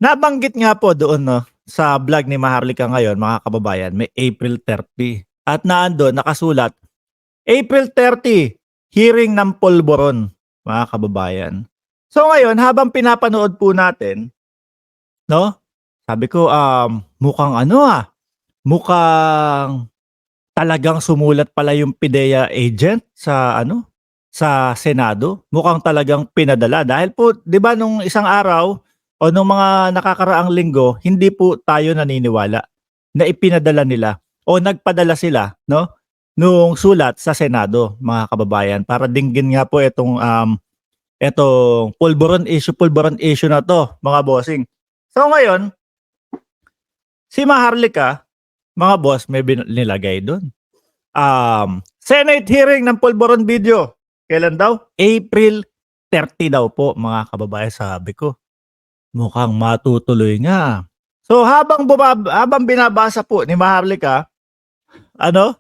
Nabanggit nga po doon 'no, sa vlog ni Maharlika ngayon mga kababayan, may April 30 at nando'n nakasulat, April 30, hearing ng Polvoron, mga kababayan. So ngayon habang pinapanood po natin 'no, sabi ko, mukhang ano, mukhang talagang sumulat pala yung PIDEA agent sa ano, sa Senado. Mukhang talagang pinadala dahil po 'di ba nung isang araw o nung mga nakakaraang linggo, hindi po tayo naniniwala na ipinadala nila o nagpadala sila 'no, nung sulat sa Senado, mga kababayan, para dinggin nga po etong pulburon issue na 'to, mga bossing. So ngayon, si Maharlika, mga boss, may nilagay dun. Senate hearing ng Polvoron video. Kailan daw? April 30 daw po, mga kababayan. Sabi ko, mukhang matutuloy nga. So habang binabasa po ni Maharlika, ano,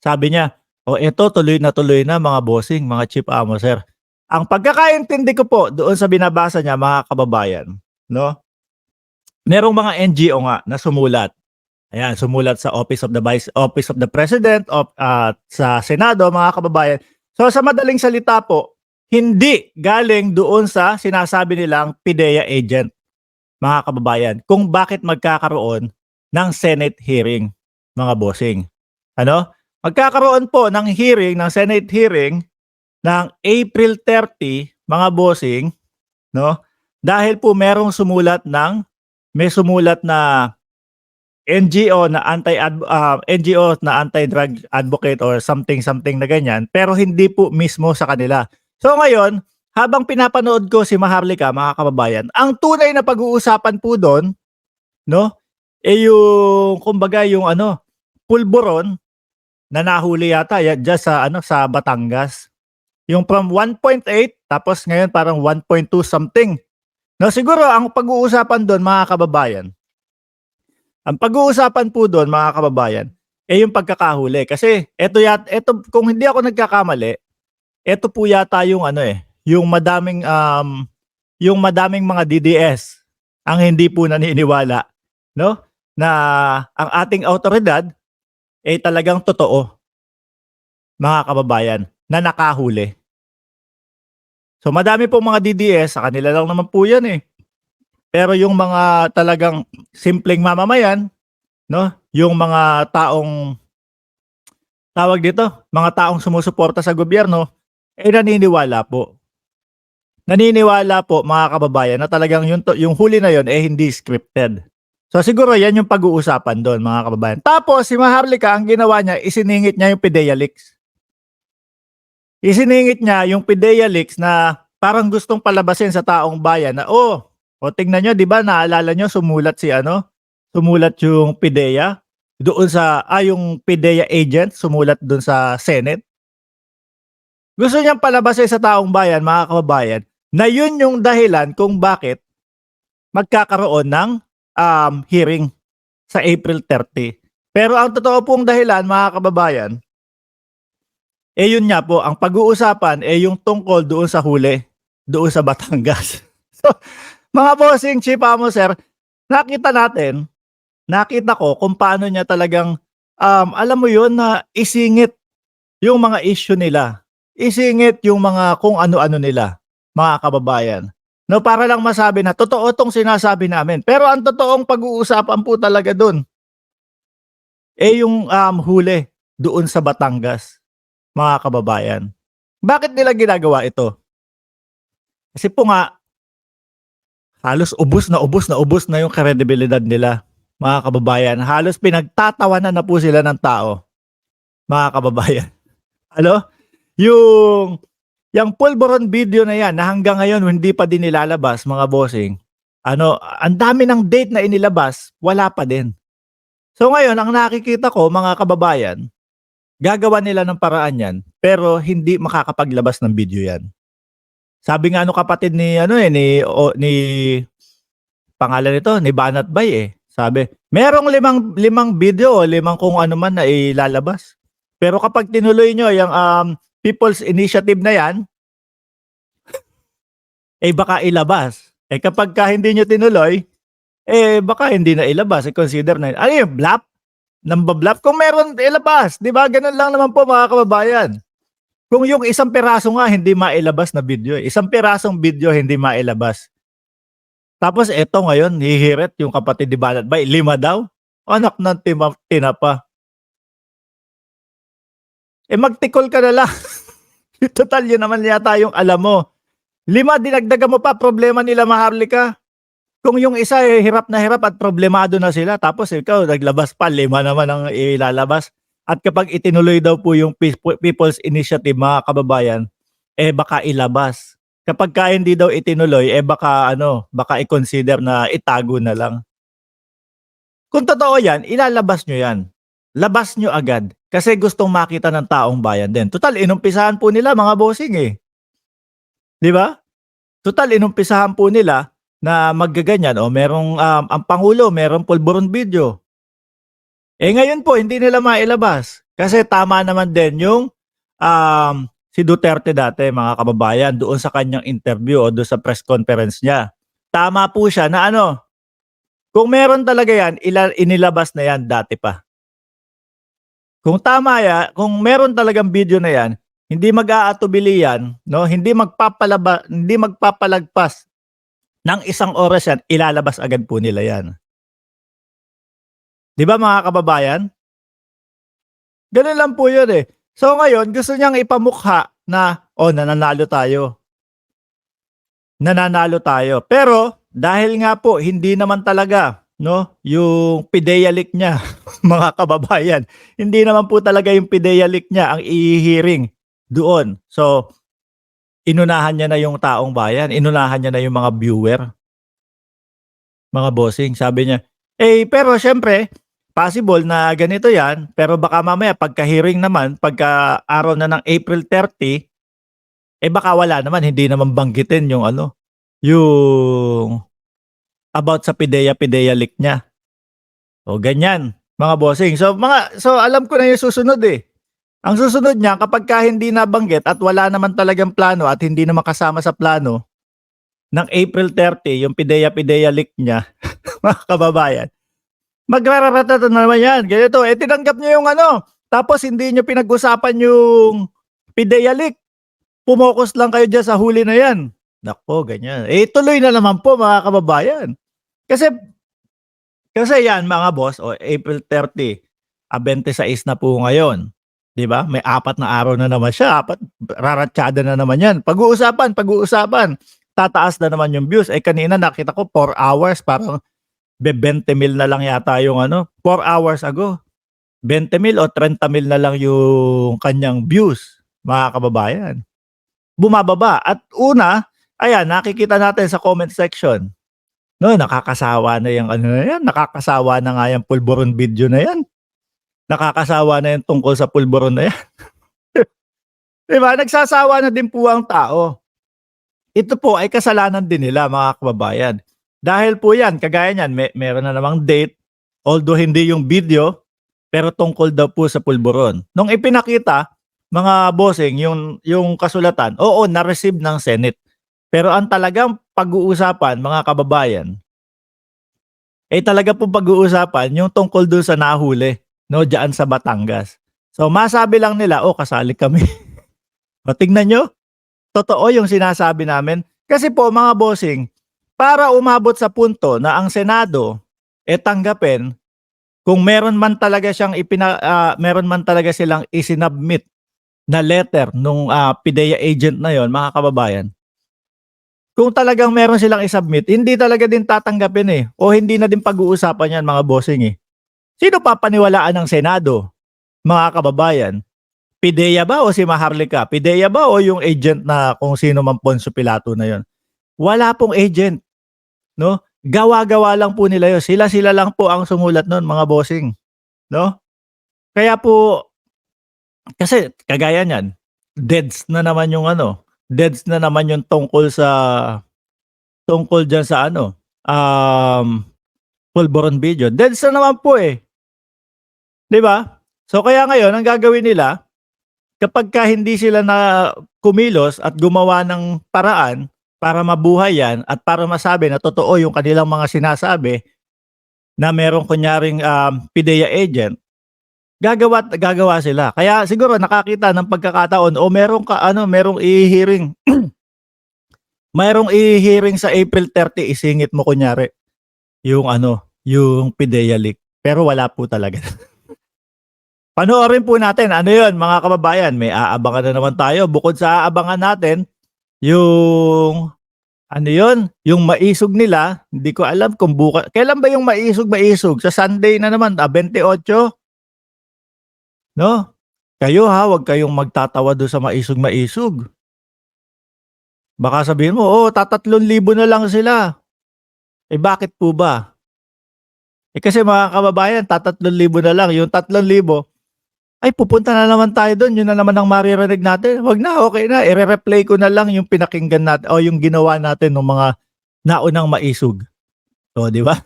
sabi niya, "O eto tuloy na mga bossing, mga chief amo sir." Ang pagkakaintindi ko po doon sa binabasa niya, mga kababayan, no? Merong mga NGO nga na sumulat. Ayan, sumulat sa Office of the President sa Senado, mga kababayan. So sa madaling salita po, hindi galing doon sa sinasabi nilang PIDEA agent, mga kababayan, kung bakit magkakaroon ng Senate hearing, mga bossing. Ano? Magkakaroon po ng hearing, ng Senate hearing ng April 30, mga bossing, no? Dahil po may sumulat na NGO na anti-drug advocate or something na ganyan, pero hindi po mismo sa kanila. So ngayon, habang pinapanood ko si Maharlika, mga kababayan, ang tunay na pag-uusapan po doon, no, yung kumbaga yung ano, pulburon na nahuli yata diyan sa ano, sa Batangas. Yung from 1.8 tapos ngayon parang 1.2 something. No, siguro ang pag-uusapan doon, mga kababayan, ang pag-uusapan po doon, mga kababayan, yung pagkakahuli. Kasi eto kung hindi ako nagkakamali, eto po yata yung ano yung madaming mga DDS ang hindi po naniniwala, no? Na ang ating awtoridad talagang totoo, mga kababayan, na nakahuli. So madami pong mga DDS, sa kanila lang naman po 'yan eh. Pero yung mga talagang simpleng mamamayan, no, yung mga taong tawag dito, mga taong sumusuporta sa gobyerno, naniniwala po. Naniniwala po, mga kababayan, na talagang yung huli na yun hindi scripted. So siguro yan yung pag-uusapan doon, mga kababayan. Tapos si Maharlika, ang ginawa niya, isiningit niya yung PIDEA leaks. Isiningit niya yung PIDEA leaks na parang gustong palabasin sa taong bayan na, o tingnan nyo, di ba, naalala nyo, sumulat yung PIDEA doon sa, yung PIDEA agent, sumulat doon sa Senate. Gusto niyang palabasin sa taong bayan, mga kababayan, na yun yung dahilan kung bakit magkakaroon ng hearing sa April 30. Pero ang totoo pong dahilan, mga kababayan, yun nga po, ang pag-uusapan yung tungkol doon sa huli, doon sa Batangas. So, mga bossing, chief amo sir, nakita ko kung paano niya talagang, alam mo yun, na isingit yung mga issue nila. Isingit yung mga kung ano-ano nila, mga kababayan. No, para lang masabi na totoo tong sinasabi namin. Pero ang totoong pag-uusapan po talaga doon, yung huli doon sa Batangas, mga kababayan. Bakit nila ginagawa ito? Kasi po nga, halos ubos na yung kredibilidad nila, mga kababayan. Halos pinagtatawanan na po sila ng tao, mga kababayan. Ano? Yung Polvoron video na yan na hanggang ngayon hindi pa din nilalabas, mga bossing. Ang dami ng date na inilabas, wala pa din. So ngayon, ang nakikita ko, mga kababayan, gagawa nila ng paraan yan, pero hindi makakapaglabas ng video yan. Sabi nga kapatid ni ni pangalan nito, ni Banat Bay sabi, merong limang video o limang kung ano man na ilalabas. Pero kapag tinuloy nyo yung People's Initiative na yan, baka ilabas. Kapag hindi nyo tinuloy, baka hindi na ilabas, i-consider na ano yun, bluff? Namba-bluff? Kung meron ilabas, 'di ba? Gano'n lang naman po mga kababayan. Kung yung isang piraso nga hindi mailabas na video, isang pirasong video hindi mailabas. Tapos eto ngayon hihirit yung kapatid ni Banat Bay, 5 daw? Anak ng tinapa. Magtikol ka na lang. Total yun naman yata yung alam mo. 5 dinagdagan mo pa problema nila Maharlika. Kung yung isa, hirap na hirap at problemado na sila tapos ikaw naglabas pa 5 naman ang ilalabas. At kapag itinuloy daw po yung People's Initiative mga kababayan, baka ilabas. Kapagka hindi daw itinuloy, baka ano, baka i-consider na itago na lang. Kung totoo yan, ilalabas nyo yan. Labas nyo agad. Kasi gustong makita ng taong bayan din. Total, inumpisahan po nila mga bossing eh. Di ba? Total, inumpisahan po nila na maggaganyan. O merong, ang Pangulo, merong pulburon video. Ngayon po, hindi nila mailabas. Kasi tama naman din yung si Duterte dati, mga kababayan, doon sa kanyang interview o doon sa press conference niya. Tama po siya na ano, kung meron talaga yan, inilabas na yan dati pa. Kung tama ya, kung meron talagang video na yan, hindi mag-aatubili yan, no? Hindi magpapalagpas ng 1 oras yan, ilalabas agad po nila yan. 'Di ba mga kababayan? Gano'n lang po 'yun eh. So ngayon gusto niyang ipamukha na, nananalo tayo. Nananalo tayo. Pero dahil nga po hindi naman talaga, no, yung PIDEA leak niya mga kababayan, hindi naman po talaga yung PIDEA leak niya ang i-hearing doon. So inunahan niya na yung taong bayan, inunahan niya na yung mga viewer, mga bossing. Sabi niya, pero siyempre possible na ganito 'yan, pero baka mamaya pagka-hearing naman, pagka araw na ng April 30, baka wala naman, hindi naman banggitin yung ano, yung about sa PIDEA leak niya. O ganyan, mga bossing. So alam ko na yung susunod eh. Ang susunod niya kapagka hindi nabanggit at wala naman talagang plano at hindi naman kasama sa plano ng April 30 yung PIDEA leak niya, mga kababayan. Magrararatata na naman yan, ganito, tinanggap niyo yung ano, tapos hindi niyo pinag-usapan yung PIDEA leak. Pumokus lang kayo diyan sa huli na yan. Naku, ganyan. Tuloy na naman po mga kababayan. Kasi yan mga boss, April 30, 26 na po ngayon. 'Di ba? May 4 na araw na naman siya, raratsyada na naman yan. Pag-uusapan. Tataas na naman yung views. Kanina nakita ko 4 hours, parang 20,000 na lang yata yung ano, 4 hours ago. 20,000 o 30,000 na lang yung kanyang views, mga kababayan. Bumababa at ayan nakikita natin sa comment section. No, nakakasawa na yung ano na yan, nakakasawa na nga yung pulburon video na yan. Nakakasawa na yung tungkol sa pulburon na yan. 'Di ba? Nagsasawa na din po ang tao. Ito po ay kasalanan din nila mga kababayan. Dahil po yan, kagaya niyan, meron na namang date, although hindi yung video, pero tungkol daw po sa pulburon. Nung ipinakita, mga bossing, yung kasulatan, oo, na-receive ng Senate. Pero ang talagang pag-uusapan, mga kababayan, talaga pong pag-uusapan yung tungkol doon sa nahuli, no, diyan sa Batangas. So masabi lang nila, kasali kami. O tingnan nyo, totoo yung sinasabi namin. Kasi po mga bossing, para umabot sa punto na ang Senado tanggapin kung meron man talaga meron man talaga silang isinubmit na letter nung PIDEA agent na yon, mga kababayan. Kung talagang meron silang isubmit, hindi talaga din tatanggapin o hindi na din pag-uusapan yan mga bossing Sino papaniwalaan ng Senado, mga kababayan? PIDEA ba o si Maharlika? PIDEA ba o yung agent na kung sino man Poncio Pilato na yon? Wala pong agent, no? Gawa-gawa lang po nila 'yon. Sila lang po ang sumulat noon, mga bossing, no? Kaya po kasi kagaya niyan, deads na naman yung ano, deads na naman yung tungkol diyan sa ano, pulburon video. Deads na naman po 'Di ba? So kaya ngayon ang gagawin nila, kapagka hindi sila na kumilos at gumawa ng paraan para mabuhay 'yan at para masabi na totoo yung kanilang mga sinasabi na merong kunyaring, PIDEA agent, gagawa't gagawa sila. Kaya siguro nakakita ng pagkakataon o merong i-hearing mayroong i-hearing sa April 30, isingit mo kunyari yung PIDEA leak, pero wala po talaga. Panoorin po natin ano 'yun mga kababayan, may aabangan na naman tayo bukod sa aabangan natin yung ano 'yun, yung maisog nila, hindi ko alam kung kailan ba yung maisog, sa Sunday na naman, 28, 'no? Kayo ha, huwag kayong magtatawa dun sa maisog. Baka sabihin mo, "Oh, 3,000 na lang sila." Eh, bakit po ba? Eh, kasi mga kababayan 3,000 na lang, yung 3,000 ay pupunta na naman tayo dun, yun na naman ang maririnig natin. Wag na, okey na, ire-replay ko na lang yung pinakinggan natin o yung ginawa natin nung mga naunang maisog. Oh, 'di ba?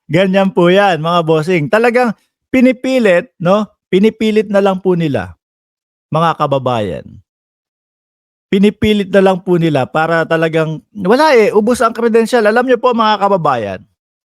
Ganyan po 'yan mga bossing. Talagang pinipilit 'no, pinipilit na lang po nila, mga kababayan. Pinipilit na lang po nila para talagang wala, ubos ang credential. Alam niyo po mga kababayan